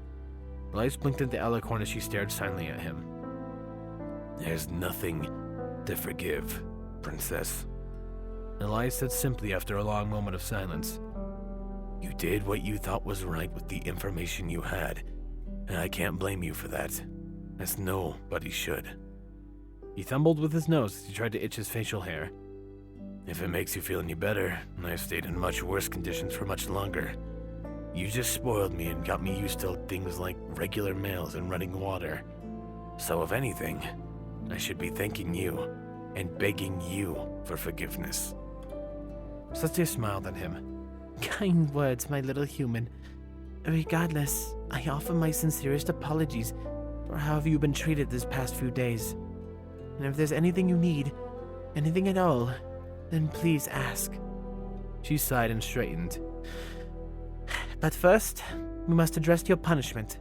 Speaker 1: Elias blinked at the alicorn as she stared silently at him.
Speaker 3: There's nothing to forgive, Princess.
Speaker 1: Elias said simply after a long moment of silence.
Speaker 3: You did what you thought was right with the information you had, and I can't blame you for that, as nobody should.
Speaker 1: He fumbled with his nose as he tried to itch his facial hair.
Speaker 3: If it makes you feel any better, I've stayed in much worse conditions for much longer. You just spoiled me and got me used to things like regular meals and running water. So if anything, I should be thanking you and begging you for forgiveness.
Speaker 1: Saucy smiled at him.
Speaker 2: Kind words, my little human. Regardless, I offer my sincerest apologies for how you've been treated this past few days. And if there's anything you need, anything at all, then please ask.
Speaker 1: She sighed and straightened.
Speaker 2: But first, we must address your punishment.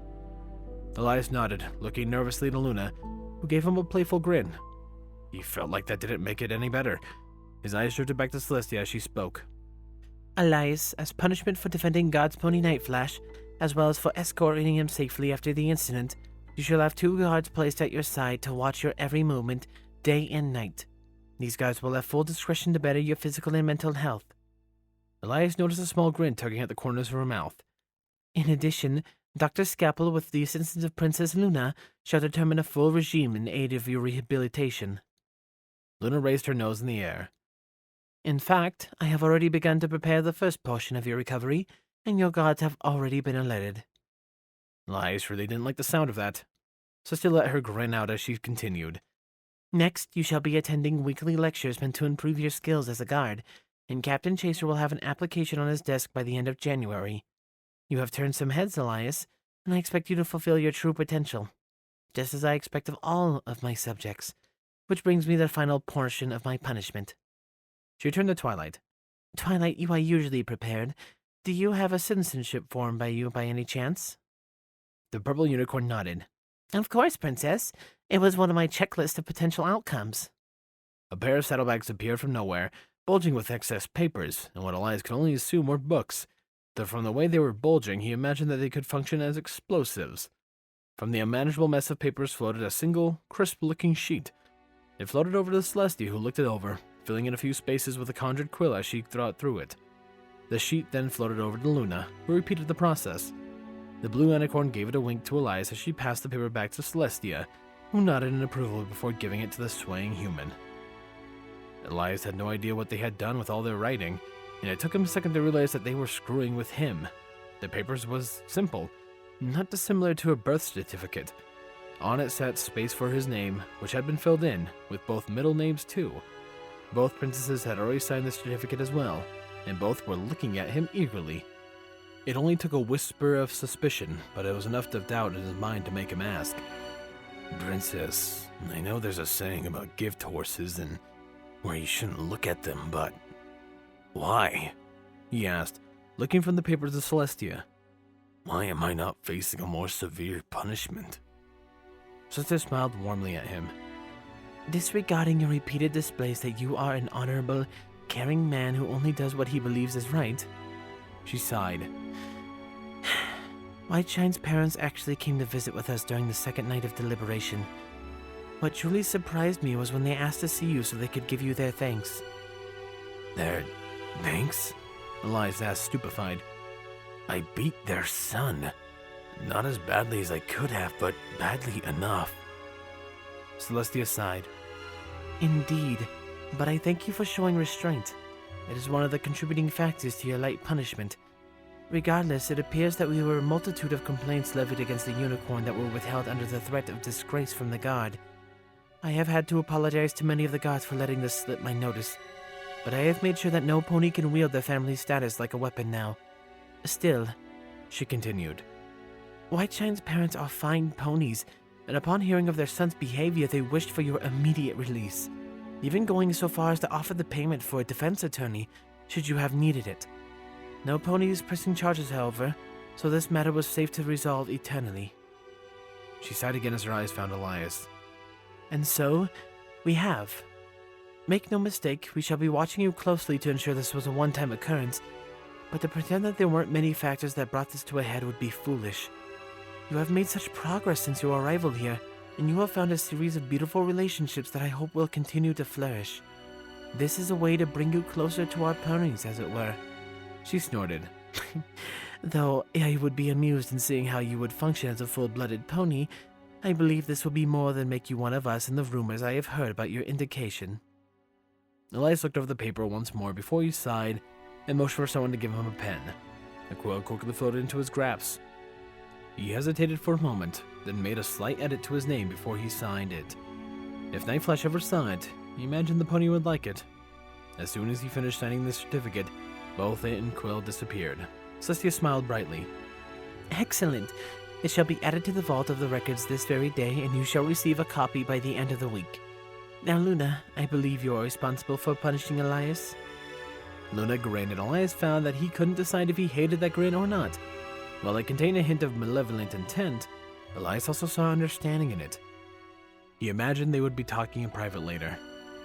Speaker 1: Elias nodded, looking nervously to Luna, who gave him a playful grin. He felt like that didn't make it any better. His eyes drifted back to Celestia as she spoke.
Speaker 2: Elias, as punishment for defending God's pony Nightflash, as well as for escorting him safely after the incident, you shall have 2 guards placed at your side to watch your every movement, day and night. These guards will have full discretion to better your physical and mental health.
Speaker 1: Elias noticed a small grin tugging at the corners of her mouth.
Speaker 2: In addition, Dr. Scalpel, with the assistance of Princess Luna, shall determine a full regime in aid of your rehabilitation.
Speaker 1: Luna raised her nose in the air.
Speaker 2: In fact, I have already begun to prepare the first portion of your recovery, and your guards have already been alerted.
Speaker 1: Elias really didn't like the sound of that, so still let her grin out as she continued.
Speaker 2: Next, you shall be attending weekly lectures meant to improve your skills as a guard, and Captain Chaser will have an application on his desk by the end of January. You have turned some heads, Elias, and I expect you to fulfill your true potential, just as I expect of all of my subjects, which brings me to the final portion of my punishment.
Speaker 1: She turned to Twilight.
Speaker 2: Twilight, you are usually prepared. Do you have a citizenship form by you by any chance?
Speaker 1: The purple unicorn nodded.
Speaker 2: Of course, Princess. It was one of my checklist of potential outcomes.
Speaker 1: A pair of saddlebags appeared from nowhere, bulging with excess papers, and what Elias could only assume were books. Though from the way they were bulging, he imagined that they could function as explosives. From the unmanageable mess of papers floated a single, crisp-looking sheet. It floated over to Celestia, who looked it over, filling in a few spaces with a conjured quill as she thought through it. The sheet then floated over to Luna, who repeated the process. The blue unicorn gave it a wink to Elias as she passed the paper back to Celestia, who nodded in approval before giving it to the swaying human. Elias had no idea what they had done with all their writing, and it took him a second to realize that they were screwing with him. The papers was simple, not dissimilar to a birth certificate. On it sat space for his name, which had been filled in, with both middle names too. Both princesses had already signed the certificate as well, and both were looking at him eagerly. It only took a whisper of suspicion, but it was enough of doubt in his mind to make him ask.
Speaker 3: Princess, I know there's a saying about gift horses and where you shouldn't look at them, but why?
Speaker 1: He asked, looking from the papers to Celestia.
Speaker 3: Why am I not facing a more severe punishment?
Speaker 1: Celestia smiled warmly at him.
Speaker 2: Disregarding your repeated displays that you are an honorable, caring man who only does what he believes is right.
Speaker 1: She sighed.
Speaker 2: Whiteshine's parents actually came to visit with us during the second night of deliberation. What truly surprised me was when they asked to see you so they could give you their thanks.
Speaker 3: Their thanks?
Speaker 1: Elias asked, stupefied.
Speaker 3: I beat their son. Not as badly as I could have, but badly enough.
Speaker 1: Celestia sighed.
Speaker 2: Indeed, but I thank you for showing restraint. It is one of the contributing factors to your light punishment. Regardless, it appears that we were a multitude of complaints levied against the unicorn that were withheld under the threat of disgrace from the guard. I have had to apologize to many of the guards for letting this slip my notice, but I have made sure that no pony can wield their family status like a weapon now. Still, she continued, Whiteshine's parents are fine ponies, and upon hearing of their son's behavior, they wished for your immediate release, even going so far as to offer the payment for a defense attorney, should you have needed it. No ponies pressing charges, however, so this matter was safe to resolve eternally.
Speaker 1: She sighed again as her eyes found Elias.
Speaker 2: And so, we have. Make no mistake, we shall be watching you closely to ensure this was a one-time occurrence, but to pretend that there weren't many factors that brought this to a head would be foolish. You have made such progress since your arrival here, and you have found a series of beautiful relationships that I hope will continue to flourish. This is a way to bring you closer to our ponies, as it were.
Speaker 1: She snorted.
Speaker 2: Though I would be amused in seeing how you would function as a full-blooded pony, I believe this will be more than make you one of us in the rumors I have heard about your indication.
Speaker 1: Elias looked over the paper once more before he sighed and motioned for someone to give him a pen. The quill quickly floated into his grasp. He hesitated for a moment, then made a slight edit to his name before he signed it. If Nightflash ever saw it, he imagined the pony would like it. As soon as he finished signing the certificate, both it and quill disappeared. Celestia smiled brightly.
Speaker 2: Excellent. It shall be added to the vault of the records this very day, and you shall receive a copy by the end of the week. Now, Luna, I believe you are responsible for punishing Elias?
Speaker 1: Luna grinned, and Elias found that he couldn't decide if he hated that grin or not. While it contained a hint of malevolent intent, Elias also saw understanding in it. He imagined they would be talking in private later.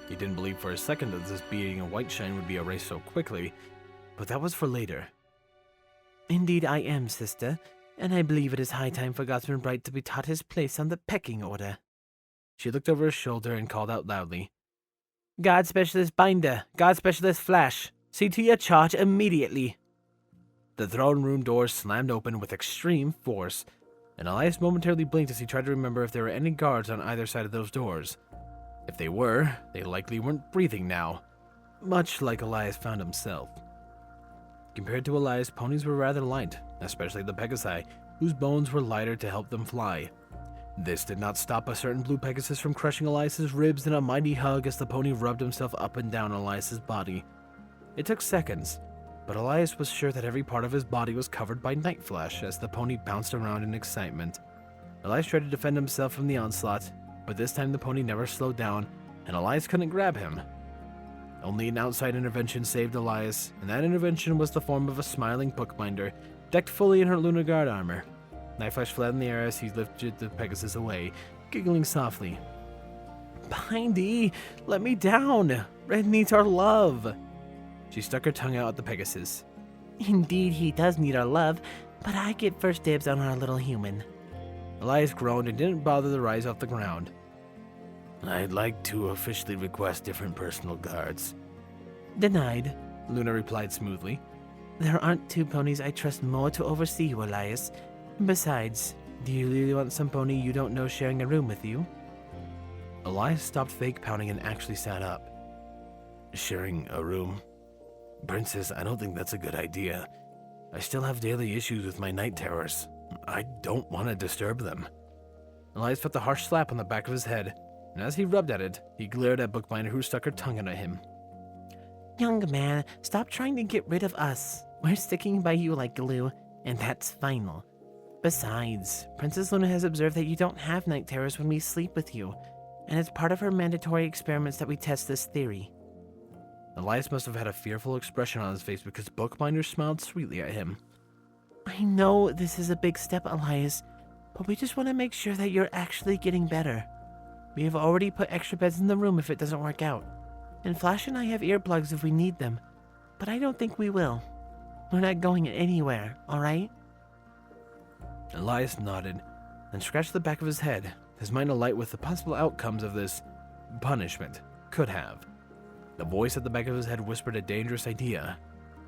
Speaker 1: He didn't believe for a second that this beating of Whiteshine would be erased so quickly, but that was for later.
Speaker 2: Indeed I am, sister, and I believe it is high time for Godsman Bright to be taught his place on the pecking order.
Speaker 1: She looked over her shoulder and called out loudly,
Speaker 2: Guard Specialist Binder, Guard Specialist Flash, see to your charge immediately.
Speaker 1: The throne room doors slammed open with extreme force, and Elias momentarily blinked as he tried to remember if there were any guards on either side of those doors. If they were, they likely weren't breathing now, much like Elias found himself. Compared to Elias, ponies were rather light, especially the Pegasi, whose bones were lighter to help them fly. This did not stop a certain blue Pegasus from crushing Elias's ribs in a mighty hug as the pony rubbed himself up and down Elias's body. It took seconds, but Elias was sure that every part of his body was covered by Nightflash as the pony bounced around in excitement. Elias tried to defend himself from the onslaught, but this time the pony never slowed down, and Elias couldn't grab him. Only an outside intervention saved Elias, and that intervention was the form of a smiling bookbinder, decked fully in her lunar guard armor. Nightflash fled in the air as he lifted the Pegasus away, giggling softly.
Speaker 2: Bindy, let me down! Red needs our love!
Speaker 1: She stuck her tongue out at the Pegasus.
Speaker 2: Indeed, he does need our love, but I get first dibs on our little human.
Speaker 1: Elias groaned and didn't bother to rise off the ground.
Speaker 3: I'd like to officially request different personal guards.
Speaker 2: Denied,
Speaker 1: Luna replied smoothly.
Speaker 2: There aren't two ponies I trust more to oversee you, Elias. Besides, do you really want some pony you don't know sharing a room with you?
Speaker 1: Elias stopped fake pounding and actually sat up.
Speaker 3: Sharing a room? Princess, I don't think that's a good idea. I still have daily issues with my night terrors. I don't want to disturb them.
Speaker 1: Elias felt a harsh slap on the back of his head, and as he rubbed at it, he glared at Bookbinder, who stuck her tongue out at him.
Speaker 2: Young man, stop trying to get rid of us. We're sticking by you like glue, and that's final. Besides, Princess Luna has observed that you don't have night terrors when we sleep with you, and it's part of her mandatory experiments that we test this theory.
Speaker 1: Elias must have had a fearful expression on his face because Bookbinder smiled sweetly at him.
Speaker 2: I know this is a big step, Elias, but we just want to make sure that you're actually getting better. We have already put extra beds in the room if it doesn't work out, and Flash and I have earplugs if we need them, but I don't think we will. We're not going anywhere, alright?
Speaker 1: Elias nodded, and scratched the back of his head, his mind alight with the possible outcomes of this punishment. Could have. The voice at the back of his head whispered a dangerous idea,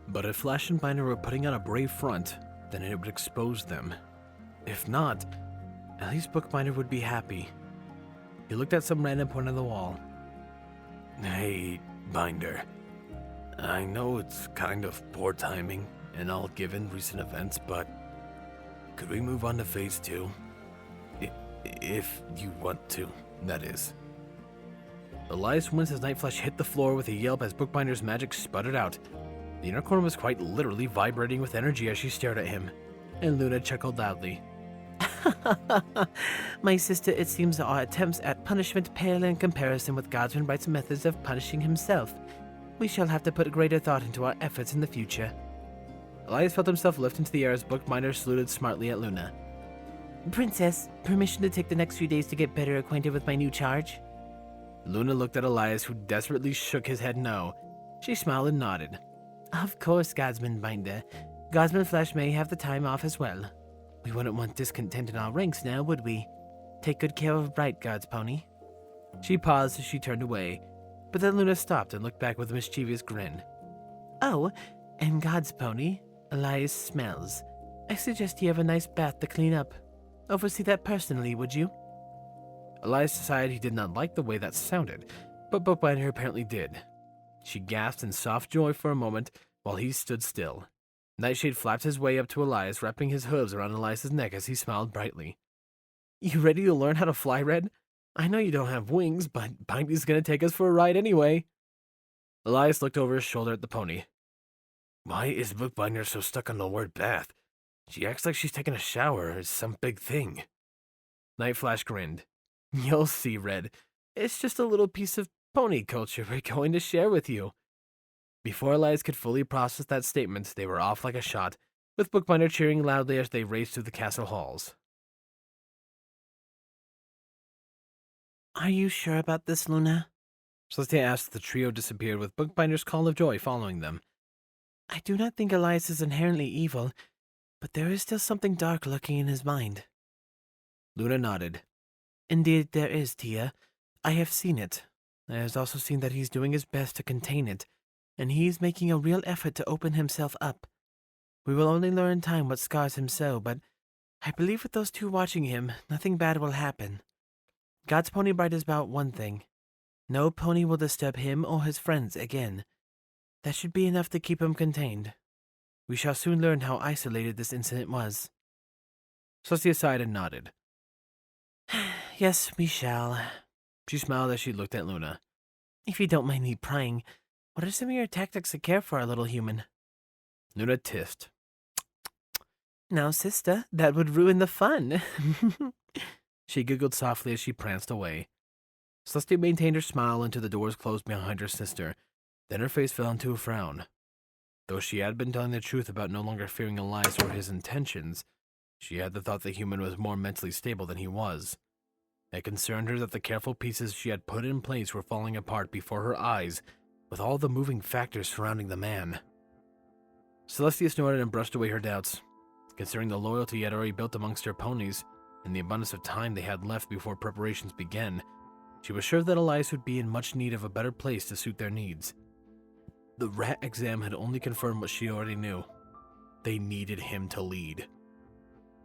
Speaker 1: but if Flash and Binder were putting on a brave front, then it would expose them. If not, at least Bookbinder would be happy. He looked at some random point on the wall.
Speaker 3: Hey, Binder. I know it's kind of poor timing and all given recent events, but could we move on to phase 2? If you want to, that is.
Speaker 1: Elias winced as Night Flash hit the floor with a yelp as Bookbinder's magic sputtered out. The inner corner was quite literally vibrating with energy as she stared at him, and Luna chuckled loudly.
Speaker 2: My sister, it seems our attempts at punishment pale in comparison with Godsman Bright's methods of punishing himself. We shall have to put greater thought into our efforts in the future.
Speaker 1: Elias felt himself lift into the air as Bookbinder saluted smartly at Luna.
Speaker 2: Princess, permission to take the next few days to get better acquainted with my new charge?
Speaker 1: Luna looked at Elias, who desperately shook his head no. She smiled and nodded.
Speaker 2: Of course, Godsman Binder. Godsman Flash may have the time off as well. We wouldn't want discontent in our ranks now, would we? Take good care of Bright, God's pony.
Speaker 1: She paused as she turned away, but then Luna stopped and looked back with a mischievous grin.
Speaker 2: Oh, and God's pony, Elias smells. I suggest you have a nice bath to clean up. Oversee that personally, would you?
Speaker 1: Elias decided he did not like the way that sounded, but Bookbinder apparently did. She gasped in soft joy for a moment while he stood still. Nightshade flapped his way up to Elias, wrapping his hooves around Elias's neck as he smiled brightly. You ready to learn how to fly, Red? I know you don't have wings, but Bindy's gonna take us for a ride anyway. Elias looked over his shoulder at the pony.
Speaker 3: Why is Bookbinder so stuck on the word bath? She acts like she's taking a shower or some big thing.
Speaker 1: Night Flash grinned. You'll see, Red. It's just a little piece of pony culture we're going to share with you. Before Elias could fully process that statement, they were off like a shot, with Bookbinder cheering loudly as they raced through the castle halls.
Speaker 2: Are you sure about this, Luna?
Speaker 1: Celestia asked as the trio disappeared, with Bookbinder's call of joy following them.
Speaker 2: I do not think Elias is inherently evil, but there is still something dark lurking in his mind.
Speaker 1: Luna nodded.
Speaker 2: Indeed, there is, Tia. I have seen it. I have also seen that he's doing his best to contain it, and he's making a real effort to open himself up. We will only learn in time what scars him so, but I believe with those two watching him, nothing bad will happen. God's Pony Bright is about one thing. No pony will disturb him or his friends again. That should be enough to keep him contained. We shall soon learn how isolated this incident was.
Speaker 1: Celestia sighed and nodded.
Speaker 2: Yes, we shall.
Speaker 1: She smiled as she looked at Luna.
Speaker 2: If you don't mind me prying, what are some of your tactics to care for our little human?
Speaker 1: Luna tiffed.
Speaker 2: Now, sister, that would ruin the fun.
Speaker 1: She giggled softly as she pranced away. Celestia maintained her smile until the doors closed behind her sister. Then her face fell into a frown. Though she had been telling the truth about no longer fearing Elias or his intentions, she had the thought the human was more mentally stable than he was. It concerned her that the careful pieces she had put in place were falling apart before her eyes, with all the moving factors surrounding the man. Celestia snorted and brushed away her doubts. Considering the loyalty he had already built amongst her ponies, and the abundance of time they had left before preparations began, she was sure that Elias would be in much need of a better place to suit their needs. The rat exam had only confirmed what she already knew. They needed him to lead.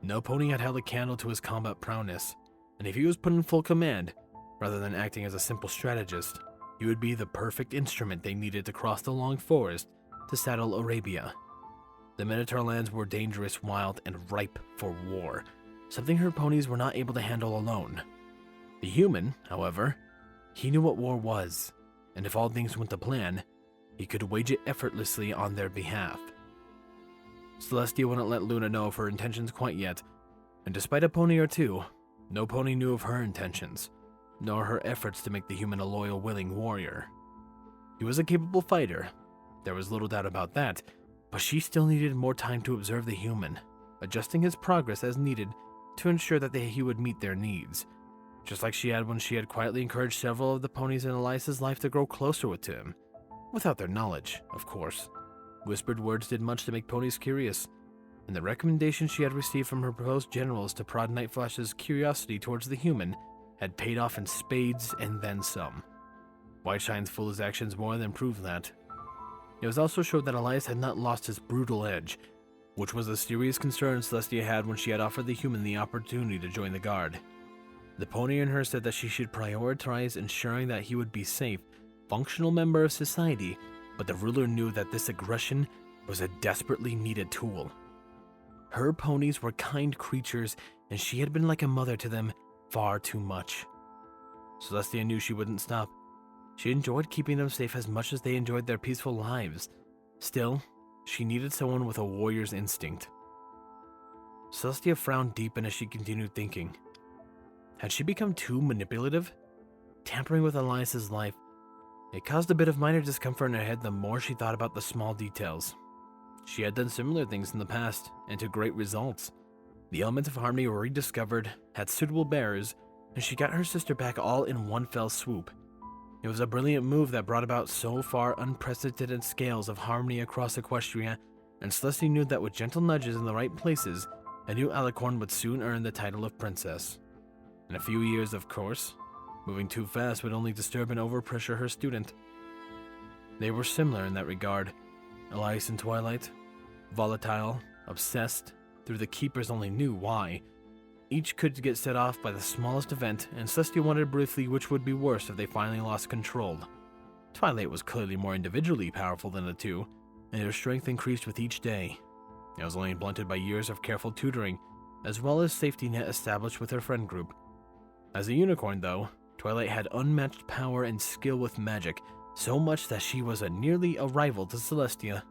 Speaker 1: No pony had held a candle to his combat prowess, and if he was put in full command, Rather than acting as a simple strategist, he would be the perfect instrument they needed to cross the long forest to saddle Arabia. The Minotaur lands were dangerous, wild, and ripe for war, something her ponies were not able to handle alone. The human, however, he knew what war was, and if all things went to plan, he could wage it effortlessly on their behalf. Celestia wouldn't let Luna know of her intentions quite yet, and despite a pony or two, no pony knew of her intentions, nor her efforts to make the human a loyal, willing warrior. He was a capable fighter, there was little doubt about that, but she still needed more time to observe the human, adjusting his progress as needed to ensure that he would meet their needs, just like she had when she had quietly encouraged several of the ponies in Elias's life to grow closer to him, without their knowledge, of course. Whispered words did much to make ponies curious, and the recommendation she had received from her proposed generals to prod Nightflash's curiosity towards the human had paid off in spades and then some. Whiteshine's foolish actions more than proved that. It was also showed that Elias had not lost his brutal edge, which was a serious concern Celestia had when she had offered the human the opportunity to join the guard. The pony in her said that she should prioritize ensuring that he would be safe, functional member of society, but the ruler knew that this aggression was a desperately needed tool. Her ponies were kind creatures, and she had been like a mother to them far too much. Celestia knew she wouldn't stop. She enjoyed keeping them safe as much as they enjoyed their peaceful lives. Still, she needed someone with a warrior's instinct. Celestia frowned deep as she continued thinking. Had she become too manipulative? Tampering with Elias's life, it caused a bit of minor discomfort in her head the more she thought about the small details. She had done similar things in the past, and to great results. The elements of harmony were rediscovered, had suitable bearers, and she got her sister back all in one fell swoop. It was a brilliant move that brought about so far unprecedented scales of harmony across Equestria, and Celestia knew that with gentle nudges in the right places, a new Alicorn would soon earn the title of princess. In a few years, of course. Moving too fast would only disturb and overpressure her student. They were similar in that regard. Elias and Twilight, volatile, obsessed, through the Keepers only knew why. Each could get set off by the smallest event, and Celestia wondered briefly which would be worse if they finally lost control. Twilight was clearly more individually powerful than the two, and her strength increased with each day. It was only blunted by years of careful tutoring, as well as safety net established with her friend group. As a unicorn, though, Twilight had unmatched power and skill with magic, so much that she was nearly a rival to Celestia.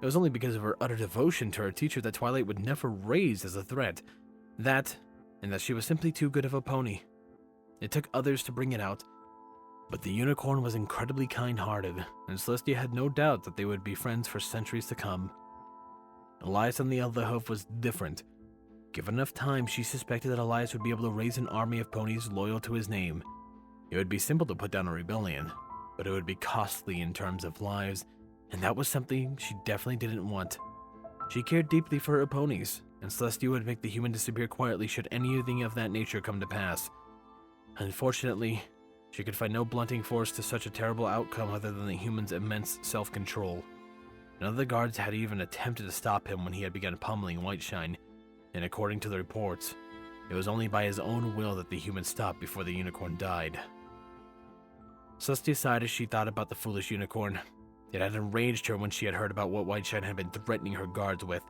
Speaker 1: It was only because of her utter devotion to her teacher that Twilight would never raise as a threat. That, and that she was simply too good of a pony. It took others to bring it out, but the unicorn was incredibly kind-hearted, and Celestia had no doubt that they would be friends for centuries to come. Elias on the other hoof was different. Given enough time, she suspected that Elias would be able to raise an army of ponies loyal to his name. It would be simple to put down a rebellion, but it would be costly in terms of lives, and that was something she definitely didn't want. She cared deeply for her ponies, and Celestia would make the human disappear quietly should anything of that nature come to pass. Unfortunately, she could find no blunting force to such a terrible outcome other than the human's immense self-control. None of the guards had even attempted to stop him when he had begun pummeling Whiteshine, and according to the reports, it was only by his own will that the human stopped before the unicorn died. Celestia sighed as she thought about the foolish unicorn. It had enraged her when she had heard about what Whiteshine had been threatening her guards with.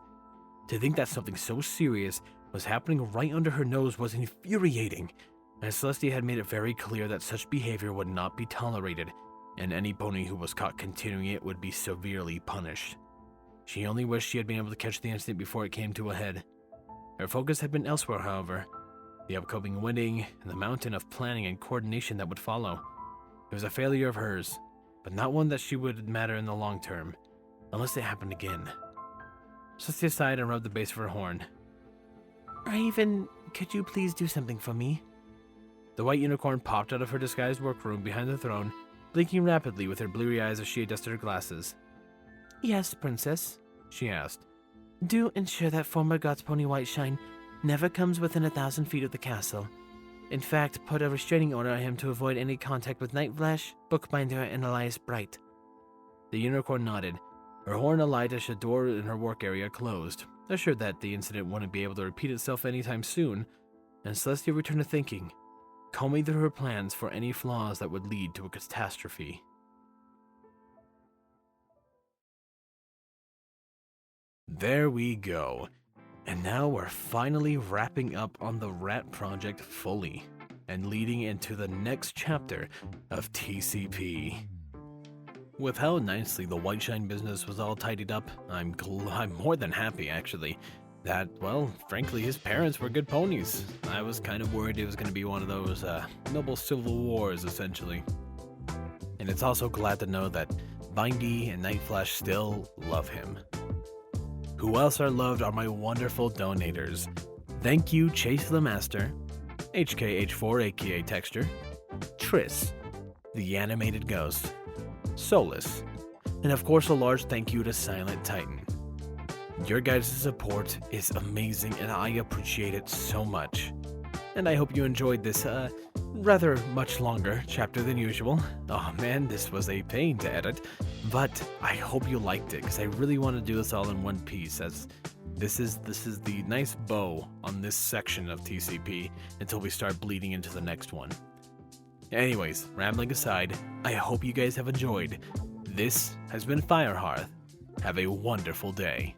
Speaker 1: To think that something so serious was happening right under her nose was infuriating, and Celestia had made it very clear that such behavior would not be tolerated, and any pony who was caught continuing it would be severely punished. She only wished she had been able to catch the incident before it came to a head. Her focus had been elsewhere, however, the upcoming wedding and the mountain of planning and coordination that would follow. It was a failure of hers, but not one that she would matter in the long term, unless it happened again. Celestia sighed and rubbed the base of her horn. Raven, could you please do something for me? The white unicorn popped out of her disguised workroom behind the throne, blinking rapidly with her bleary eyes as she adjusted her glasses. Yes, princess, she asked. Do ensure that former God's pony Whiteshine never comes within 1,000 feet of the castle. In fact, put a restraining order on him to avoid any contact with Nightflash, Bookbinder, and Elias Bright. The unicorn nodded. Her horn alight as the door in her work area closed, assured that the incident wouldn't be able to repeat itself anytime soon, and Celestia returned to thinking. combing through her plans for any flaws that would lead to a catastrophe. There we go. And now we're finally wrapping up on the Rat Project fully, and leading into the next chapter of TCP. With how nicely the Whiteshine business was all tidied up, I'm more than happy, actually, that, well, frankly, his parents were good ponies. I was kind of worried it was going to be one of those noble civil wars, essentially. And it's also glad to know that Vindy and Nightflash still love him. Who else are loved are my wonderful donators. Thank you, Chase the Master, HKH4 aka Texture, Triss, the Animated Ghost, Solus, and of course a large thank you to Silent Titan. Your guys' support is amazing and I appreciate it so much. And I hope you enjoyed this rather much longer chapter than usual. Oh man, this was a pain to edit, but I hope you liked it because I really want to do this all in one piece, as this is the nice bow on this section of TCP until we start bleeding into the next one. Anyways, rambling aside, I hope you guys have enjoyed. This has been Firehearth. Have a wonderful day.